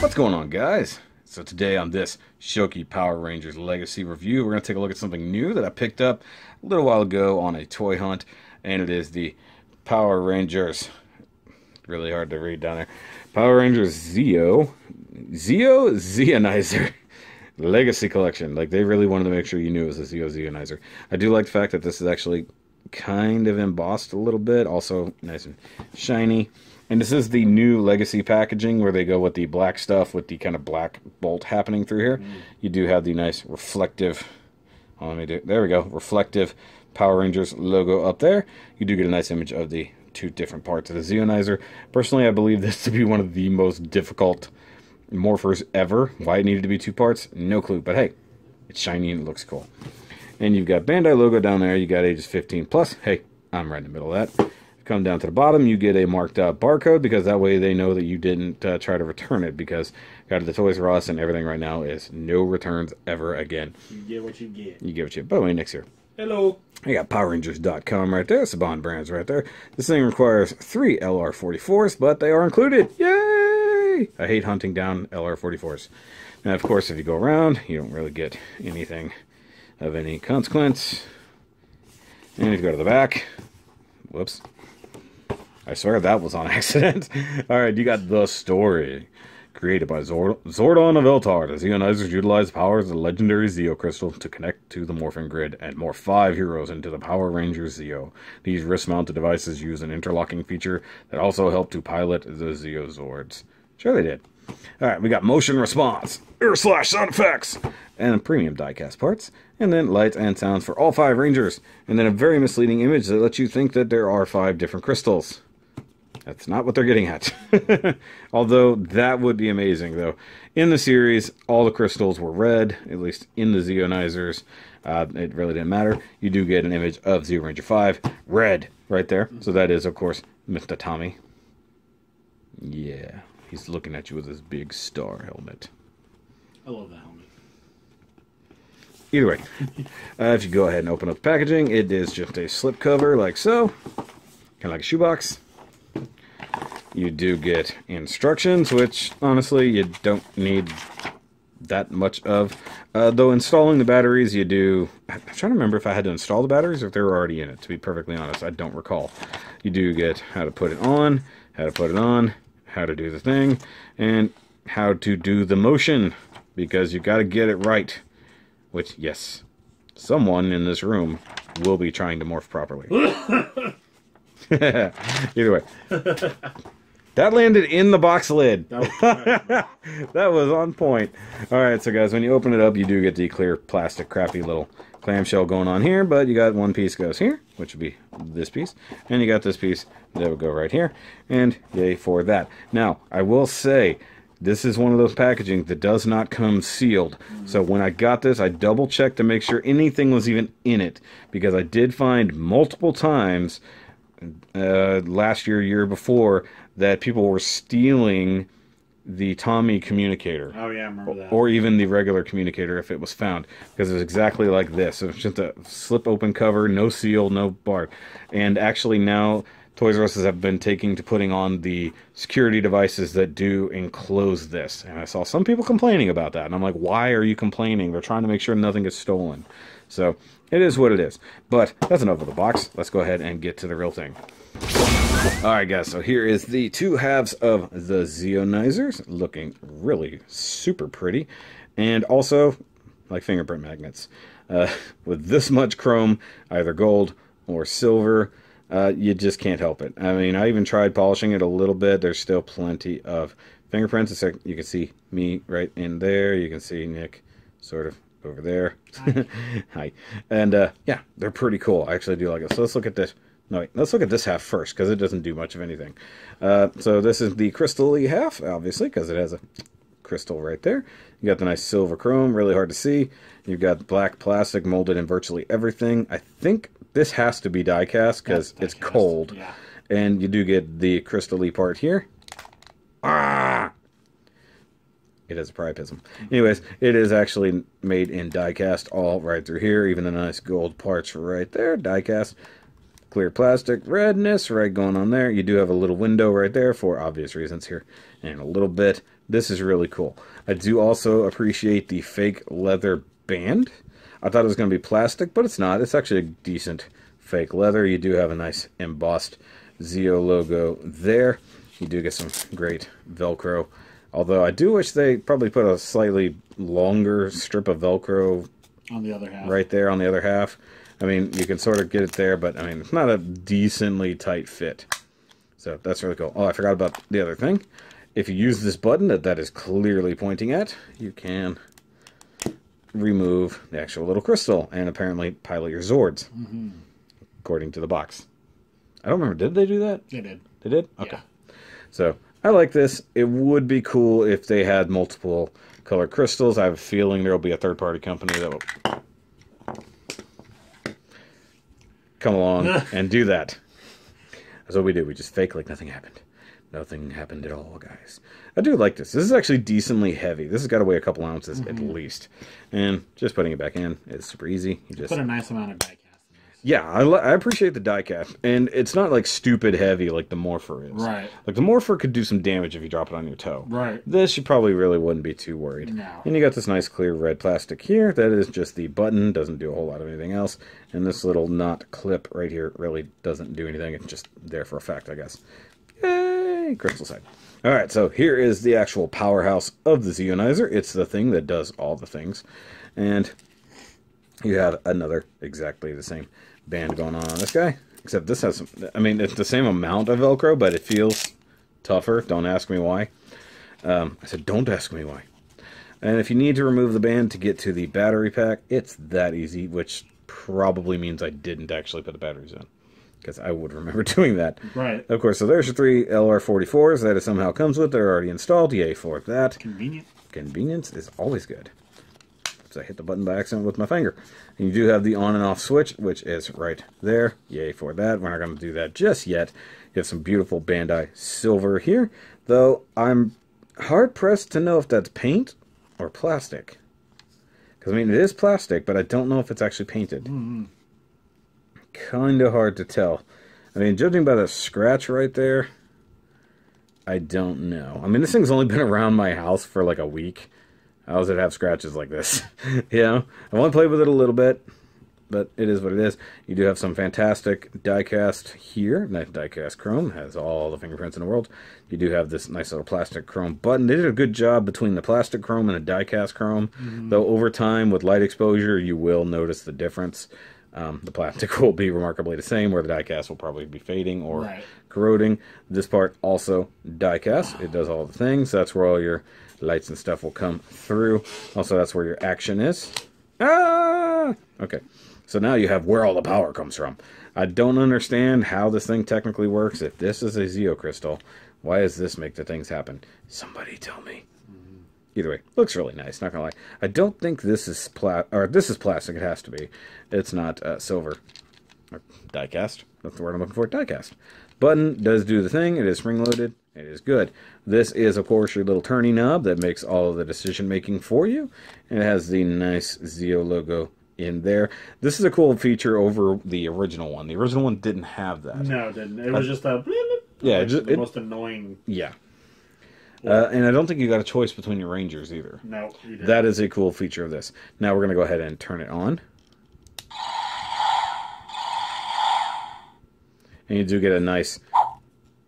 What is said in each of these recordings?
What's going on, guys? So today on this Shoky Power Rangers Legacy review, we're going to take a look at something new that I picked up a little while ago on a toy hunt, and it is the Power Rangers, really hard to read down there, Power Rangers Zeonizer Legacy Collection. Like, they really wanted to make sure you knew it was a Zeonizer. I do like the fact that this is actually kind of embossed a little bit, also nice and shiny. And this is the new Legacy packaging where they go with the black stuff with the kind of black bolt happening through here. You do have the nice reflective, there we go, reflective Power Rangers logo up there. You do get a nice image of the two different parts of the Zeonizer. Personally, I believe this to be one of the most difficult morphers ever. Why it needed to be two parts, no clue. But hey, it's shiny and it looks cool. And you've got Bandai logo down there. You got ages 15 plus. Hey, I'm right in the middle of that. Come down to the bottom, you get a marked out barcode, because that way they know that you didn't try to return it, because got to the Toys R Us and everything right now is no returns ever again. You get what you get. You get what you get. By the way, Nick's here. Hello. I got PowerRangers.com right there. Saban brands right there. This thing requires 3 LR44s, but they are included. Yay! I hate hunting down LR44s. Now, of course, if you go around, you don't really get anything of any consequence. And if you go to the back, whoops. I swear that was on accident. Alright, you got the story. Created by Zordon of Eltar, the Zeonizers utilize the powers of the legendary Zeo Crystal to connect to the morphing grid and morph 5 heroes into the Power Rangers Zeo. These wrist-mounted devices use an interlocking feature that also help to pilot the Zeo Zords. Sure they did. Alright, we got motion response, /sound effects, and premium diecast parts, and then lights and sounds for all 5 Rangers, and then a very misleading image that lets you think that there are 5 different crystals. That's not what they're getting at. Although, that would be amazing, though. In the series, all the crystals were red, at least in the Zeonizers. It really didn't matter. You do get an image of Zeo Ranger 5, red, right there. So that is, of course, Mr. Tommy. Yeah, he's looking at you with his big star helmet. I love that helmet. Either way, if you go ahead and open up the packaging, it is just a slip cover, like so. Kind of like a shoebox. You do get instructions, which, honestly, you don't need that much of. Though installing the batteries, you do... I'm trying to remember if I had to install the batteries or if they were already in it, to be perfectly honest. I don't recall. You do get how to put it on, how to put it on, how to do the thing, and how to do the motion, because you got to get it right. Which, yes, someone in this room will be trying to morph properly. Either way. That landed in the box lid. That was on point. Alright, so guys, when you open it up, you do get the clear plastic crappy little clamshell going on here, but you got one piece goes here, which would be this piece, and you got this piece that would go right here, and yay for that. Now, I will say, this is one of those packaging that does not come sealed. So when I got this, I double checked to make sure anything was even in it, because I did find multiple times last year before, that people were stealing the Tommy communicator. Oh yeah, I remember that. Or even the regular communicator if it was found. Because it was exactly like this. It was just a slip open cover, no seal, no bar. And actually now, Toys R Us have been taking to putting on the security devices that do enclose this. And I saw some people complaining about that. And I'm like, why are you complaining? They're trying to make sure nothing gets stolen. So, it is what it is. But, that's enough of the box. Let's go ahead and get to the real thing. Alright guys, so here is the 2 halves of the Zeonizers, looking really super pretty, and also like fingerprint magnets. With this much chrome, either gold or silver, you just can't help it. I mean, I even tried polishing it a little bit. There's still plenty of fingerprints. It's like, you can see me right in there, you can see Nick sort of over there. Hi. Hi. And yeah, they're pretty cool. I actually do like it. So let's look at this. No, wait, let's look at this half first, because it doesn't do much of anything. So this is the crystal-y half, obviously, because it has a crystal right there. You got the nice silver chrome, really hard to see. You've got black plastic molded in virtually everything. I think this has to be die-cast, because it's cold. Yeah. And you do get the crystal-y part here. Ah! It has a priapism. Anyways, it is actually made in die-cast all right through here. Even the nice gold parts right there, die-cast. Clear plastic, redness right going on there. You do have a little window right there for obvious reasons here. And a little bit This is really cool. I do also appreciate the fake leather band. I thought it was going to be plastic, but it's not. It's actually a decent fake leather. You do have a nice embossed Zeo logo there. You do get some great Velcro. Although I do wish they probably put a slightly longer strip of Velcro on the other half. Right there on the other half. I mean, you can sort of get it there, but I mean, it's not a decently tight fit. So that's really cool. Oh, I forgot about the other thing. If you use this button that is clearly pointing at, you can remove the actual little crystal and apparently pilot your Zords, according to the box. I don't remember. Did they do that? They did. They did? Okay. Yeah. So I like this. It would be cool if they had multiple color crystals. I have a feeling there will be a third-party company that will come along and do that. That's what we do. We just fake like nothing happened. Nothing happened at all, guys. I do like this. This is actually decently heavy. This has got to weigh a couple ounces at least. And just putting it back in is super easy. You just put a nice amount of die cast in this. Yeah, I appreciate the die cast. And it's not like stupid heavy like the morpher is. Right. Like the morpher could do some damage if you drop it on your toe. Right. This you probably really wouldn't be too worried. No. And you got this nice clear red plastic here. That is just the button. Doesn't do a whole lot of anything else. And this little knot clip right here really doesn't do anything. It's just there for effect, I guess. Yay! Crystal side. Alright, so here is the actual powerhouse of the Zeonizer. It's the thing that does all the things. And you have another exactly the same band going on this guy. Except this has some, I mean, it's the same amount of Velcro, but it feels tougher. Don't ask me why. I said, don't ask me why. And if you need to remove the band to get to the battery pack, it's that easy, which probably means I didn't actually put the batteries in. Because I would remember doing that. Right. Of course, so there's your 3 LR44s that it somehow comes with. They're already installed. Yay for that. Convenient. Convenience is always good. So I hit the button by accident with my finger. And you do have the on and off switch, which is right there. Yay for that. We're not going to do that just yet. You have some beautiful Bandai silver here. Though I'm hard-pressed to know if that's paint or plastic. Because, I mean, it is plastic, but I don't know if it's actually painted. Kind of hard to tell. I mean, judging by the scratch right there, I don't know. I mean, this thing's only been around my house for like a week. How does it have scratches like this? You know, I've only played with it a little bit, but it is what it is. You do have some fantastic die-cast here. That die-cast chrome has all the fingerprints in the world. You do have this nice little plastic chrome button. They did a good job between the plastic chrome and the die-cast chrome. Though over time, with light exposure, you will notice the difference. The plastic will be remarkably the same, where the die-cast will probably be fading or corroding. This part also die-cast. It does all the things. That's where all your lights and stuff will come through. Also, that's where your action is. Ah! Okay. So now you have where all the power comes from. I don't understand how this thing technically works. If this is a Zeo crystal, why does this make the things happen? Somebody tell me. Either way, looks really nice, not gonna lie. I don't think this is this is plastic, it has to be. It's not silver. Or die-cast. That's the word I'm looking for, die-cast. Button does do the thing, it is spring-loaded, it is good. This is, of course, your little turny knob that makes all of the decision-making for you. And it has the nice Zeo logo in there. This is a cool feature over the original one. The original one didn't have that. No, it didn't. It was just a... Yeah, like the most annoying... Yeah. And I don't think you got a choice between your Rangers either. No, you didn't. That is a cool feature of this. Now we're going to go ahead and turn it on. And you do get a nice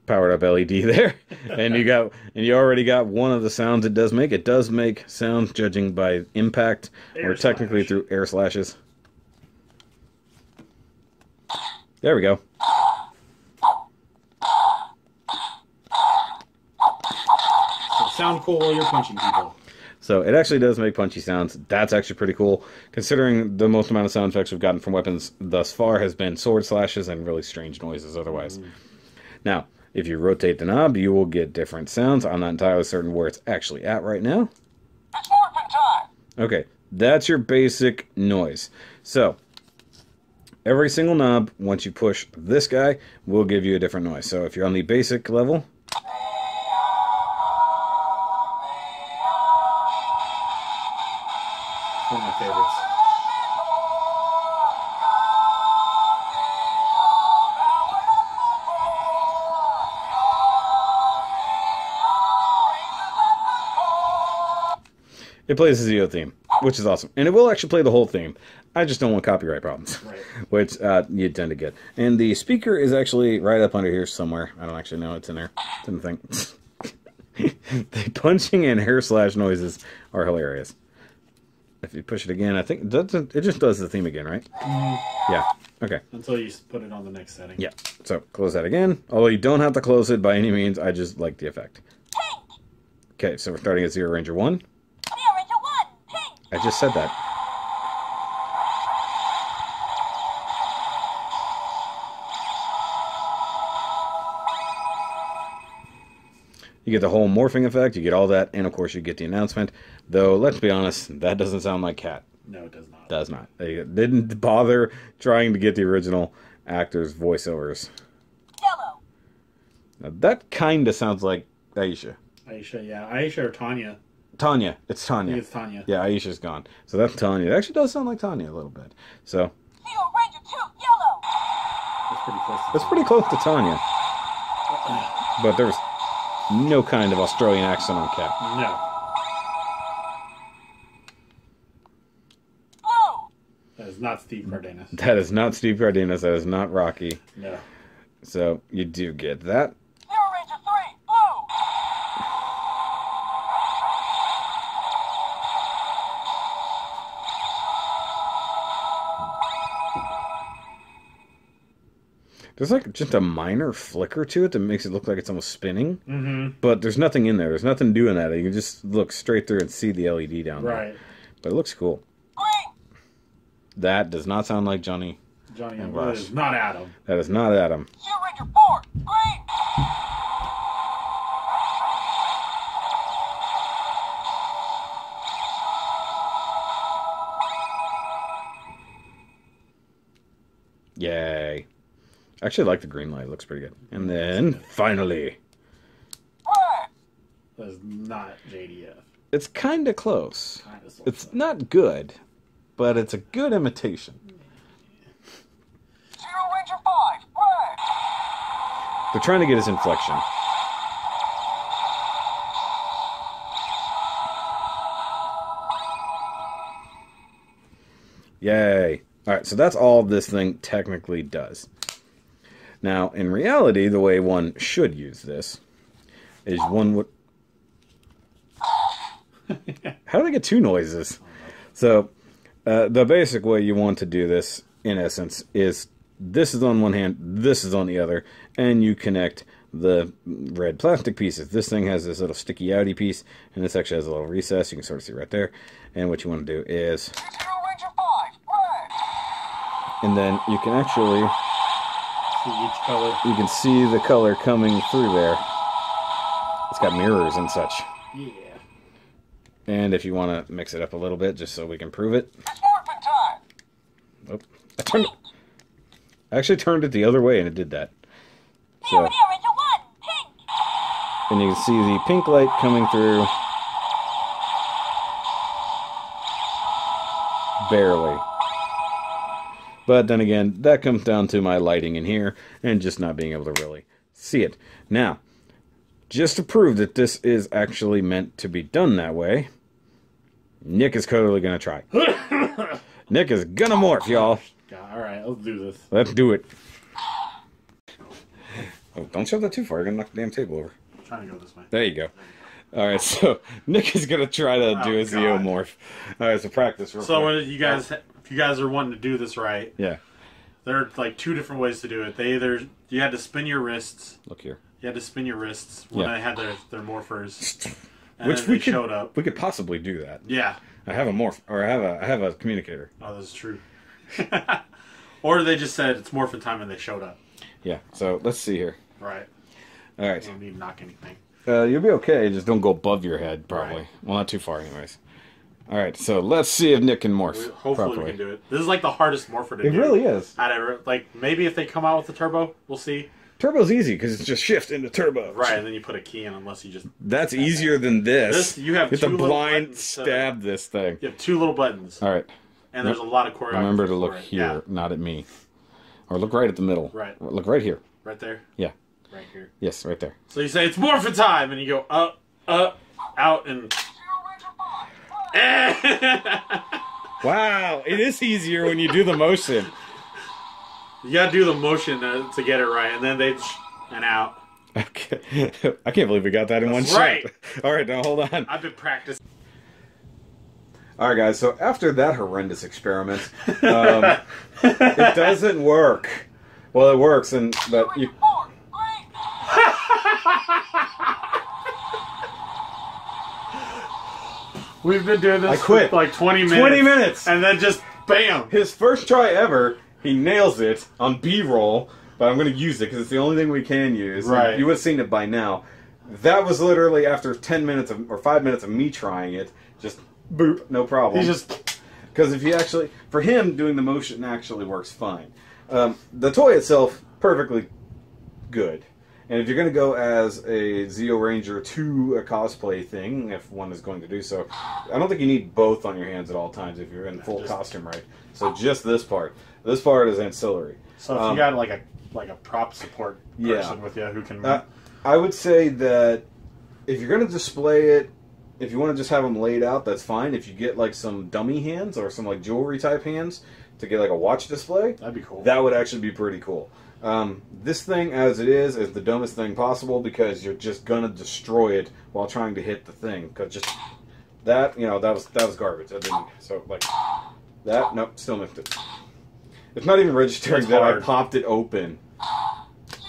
powered up LED there. and you already got one of the sounds it does make. It does make sounds judging by impact or technically through air slashes. There we go. Sound cool while you're punching people. So it actually does make punchy sounds. That's actually pretty cool, considering the most amount of sound effects we've gotten from weapons thus far has been sword slashes and really strange noises otherwise. Now, if you rotate the knob, you will get different sounds. I'm not entirely certain where it's actually at right now. It's morphin' time! Okay, that's your basic noise. So, every single knob, once you push this guy, will give you a different noise. So if you're on the basic level... One of my favorites. It plays the Zeo theme, which is awesome. And it will actually play the whole theme. I just don't want copyright problems, Right. which you tend to get. And the speaker is actually right up under here somewhere. I don't actually know. It's in there. Didn't think. The punching and hair slash noises are hilarious. If you push it again, I think it just does the theme again, right? Yeah. Okay. Until you put it on the next setting. Yeah. So close that again. Although you don't have to close it by any means. I just like the effect. Okay, so we're starting at Zeonzier 1. Zeonzier 1, pink. I just said that. You get the whole morphing effect, you get all that, and of course you get the announcement. Though, let's be honest, that doesn't sound like Cat. No, it does not. Does not. They didn't bother trying to get the original actors' voiceovers. Yellow. Now, that kind of sounds like Aisha. Aisha, yeah. Aisha or Tanya. Tanya. It's Tanya. I think it's Tanya. Yeah, Aisha's gone. So that's Tanya. It actually does sound like Tanya a little bit. So Zeo Ranger 2, yellow. That's pretty close. that's pretty close to Tanya. But there's no kind of Australian accent on Cat. No. Blue. That is not Steve Cardenas. That is not Steve Cardenas. That is not Rocky. No. So you do get that. Zeo Ranger 3, blue. There's like just a minor flicker to it that makes it look like it's almost spinning. Mm-hmm. But there's nothing in there. There's nothing doing that. You can just look straight through and see the LED down there. Right. But it looks cool. Green. That does not sound like Johnny. Johnny And That Rush. is not Adam. That is not Adam. Zeo Ranger 4, green. Yay. I actually like the green light. It looks pretty good. And then, finally, Red. That is not JDF. it's kind of close. Kind of sort It's of. not good, but it's a good imitation. Zeo Ranger 5, red. They're trying to get his inflection. Yay. Alright, so that's all this thing technically does. Now, in reality, the way one should use this is one would... How do they get two noises? So, the basic way you want to do this, in essence, is this is on one hand, this is on the other, and you connect the red plastic pieces. This thing has this little sticky outy piece, and this actually has a little recess. You can sort of see right there. And what you want to do is... Zeo Ranger 5, red. And then you can actually... See each color. You can see the color coming through there. It's got mirrors and such. Yeah. And if you want to mix it up a little bit, just so we can prove it. It's morphin' time. Oh, I actually turned it the other way and it did that. Zeo So, Ranger 1, pink. and you can see the pink light coming through. Barely. But then again, that comes down to my lighting in here and just not being able to really see it. Now, just to prove that this is actually meant to be done that way, Nick is totally going to try. Nick is going to morph, y'all. All right, let's do this. Let's do it. Oh, don't shove that too far. You're going to knock the damn table over. I'm trying to go this way. There you go. All right, so Nick is going to try to do a God. Zeomorph. All right, so practice real So quick. when you guys, if you guys are wanting to do this right, Yeah, there are like two different ways to do it. They either you had to spin your wrists. look here. You had to spin your wrists when Yeah. they had their morphers, and Which then we they could, showed up. we could possibly do that. Yeah. I have a morph, or I have a communicator. Oh, that's true. Or they just said it's morphin' time and they showed up. Yeah, so let's see here. Right. All right. You don't need to knock anything. You'll be okay, just don't go above your head, probably. Right. Well, not too far, anyways. All right, so let's see if Nick can morph Hopefully properly. we can do it. This is like the hardest morpher to It do. really is. I'd ever, like, maybe if they come out with the turbo, we'll see. Turbo's easy, because it's just shift into turbo. Right, and then you put a key in unless you just... That's easier than this. This, you have You two have to little blind buttons stab this thing. You have two little buttons. All right. And there's a lot of choreography. Remember to for look it. here, Yeah, not at me. Or look right at the middle. Right. Look right here. right there. Yeah. Right here. Yes, right there. So you say, it's morphin' time! And you go up, out, and... Zeo Ranger 5, red. Wow, it is easier when you do the motion. You gotta do the motion to get it right, and then and out. Okay. I can't believe we got that in one right. shot. All right, now hold on. I've been practicing. All right, guys. So after that horrendous experiment, it doesn't work. Well, it works, but you. Four. Great. We've been doing this I quit. for like 20 minutes. 20 minutes! And then just bam! His first try ever, he nails it on B-roll, but I'm going to use it because it's the only thing we can use. Right. You would have seen it by now. That was literally after 10 minutes or 5 minutes of me trying it. Just boop, no problem. He just... Because if you actually... For him, doing the motion actually works fine. The toy itself, perfectly good. And if you're going to go as a Zeoranger to a cosplay thing, if one is going to do so, I don't think you need both on your hands at all times if you're in full costume, right? So just this part. This part is ancillary. So if you got like a prop support person with you who can... I would say that if you're going to display it, if you want to just have them laid out, that's fine. If you get like some dummy hands or some like jewelry type hands to get like a watch display, that'd be cool. That would actually be pretty cool. This thing, as it is the dumbest thing possible because you're just gonna destroy it while trying to hit the thing. Cause just that, you know, that was garbage. I didn't. So like that, nope, still missed it. It's not even registering that I popped it open.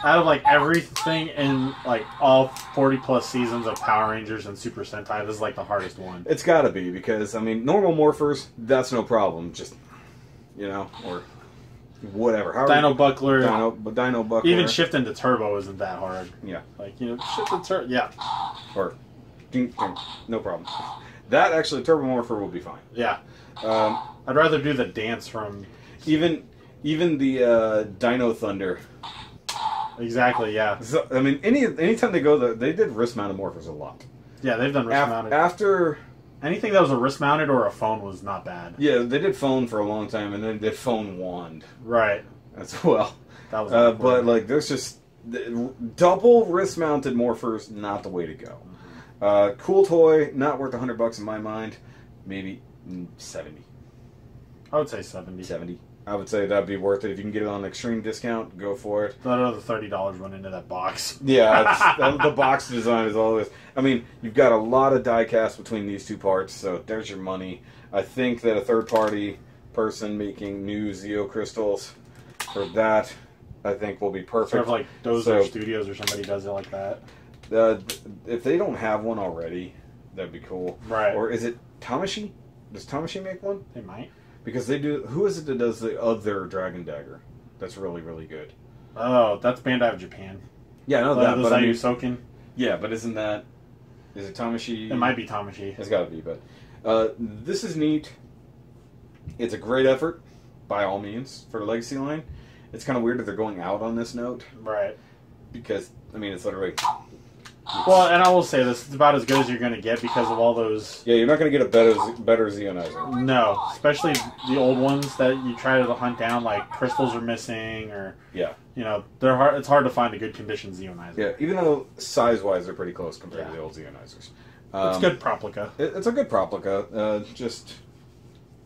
Out of like everything in like all 40+ seasons of Power Rangers and Super Sentai, this is like the hardest one. It's got to be because I mean, normal morphers, that's no problem. Just you know, or whatever. Dino Buckler. Dino Buckler. Even shifting to turbo isn't that hard. Yeah. Like, you know, shift to turbo. Yeah. Or, ding, ding, no problem. That actually, Turbo Morpher will be fine. Yeah. I'd rather do the dance from... Even the Dino Thunder. Exactly, yeah. So, I mean, anytime they go, they did wrist-mounted morphers a lot. Yeah, they've done wrist-mounted. After... Anything that was a wrist-mounted or a phone was not bad. Yeah, they did phone for a long time, and then they did phone wand. Right. As well. That was but, like, there's just... double wrist-mounted morphers, not the way to go. Cool toy, not worth $100 in my mind. Maybe 70. I would say 70. 70. I would say that'd be worth it. If you can get it on extreme discount, go for it. That other $30 went into that box. Yeah, the box design is all this. I mean, you've got a lot of die cast between these two parts, so there's your money. I think that a third-party person making new Zeo crystals for that, I think, will be perfect. Sort of like Dozer Studios or somebody does it like that. If they don't have one already, that'd be cool. Right. Or is it Tamashi? Does Tamashi make one? They might. Because they do. Who is it that does the other Dragon Dagger? That's really, really good. Oh, that's Bandai of Japan. Yeah, I know that. But I mean, Soken. Yeah, but isn't that? Is it Tamashi? It might be Tamashi. It's got to be. But this is neat. It's a great effort, by all means, for the Legacy line. It's kind of weird that they're going out on this note. Right. Because I mean, it's literally. Well, and I will say this: it's about as good as you're going to get because of all those. Yeah, you're not going to get a better Zeonizer. No, especially the old ones that you try to hunt down, like crystals are missing, or yeah, you know, they're hard. It's hard to find a good condition Zeonizer. Yeah, even though size-wise they're pretty close compared to the old Zeonizers. It's good Proplica. It's a good Proplica. Just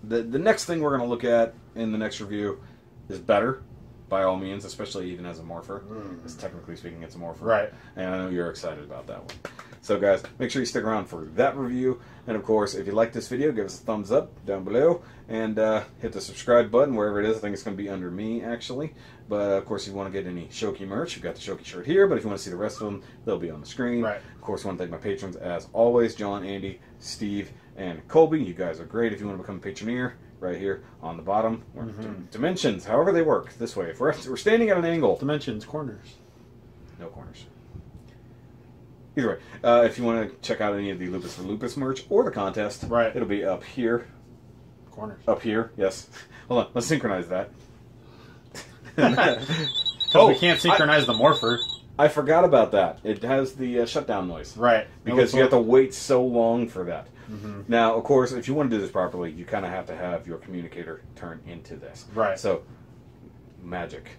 the next thing we're going to look at in the next review is better. By all means, especially even as a morpher. Because technically speaking, it's a morpher. Right. And I know you're excited about that one. So guys, make sure you stick around for that review. And of course, if you like this video, give us a thumbs up down below. And hit the subscribe button wherever it is. I think it's going to be under me, actually. But of course, if you want to get any Shoky merch, you've got the Shoky shirt here. But if you want to see the rest of them, they'll be on the screen. Right. Of course, I want to thank my patrons as always. John, Andy, Steve, and Kolby. You guys are great. If you want to become a patroneer, right here on the bottom. Dimensions, however they work, this way. If we're standing at an angle. Dimensions, corners. No corners. Either way, if you want to check out any of the Lupus for Lupus merch or the contest, right, it'll be up here. Corners. Up here, yes. Hold on, let's synchronize that. We can't synchronize the morpher. I forgot about that. It has the shutdown noise. Right. Because you have to wait so long for that. Now, of course, if you want to do this properly, you kind of have to have your communicator turn into this. Right. So, magic.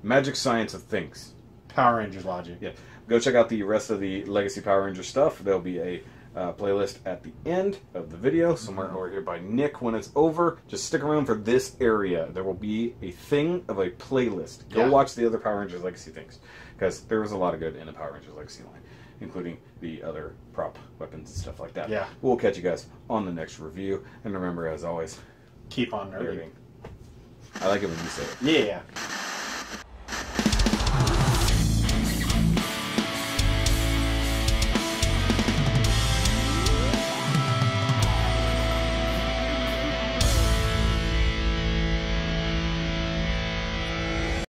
Magic science of things. Power Rangers logic. Yeah. Go check out the rest of the Legacy Power Ranger stuff. There'll be a playlist at the end of the video, somewhere over here by Nick. When it's over, just stick around for this area. There will be a thing of a playlist. Go watch the other Power Rangers Legacy things, because there was a lot of good in the Power Rangers Legacy line, including the other prop weapons and stuff like that. Yeah. We'll catch you guys on the next review, and remember, as always, Keep on nerding. I like it when you say it. Yeah.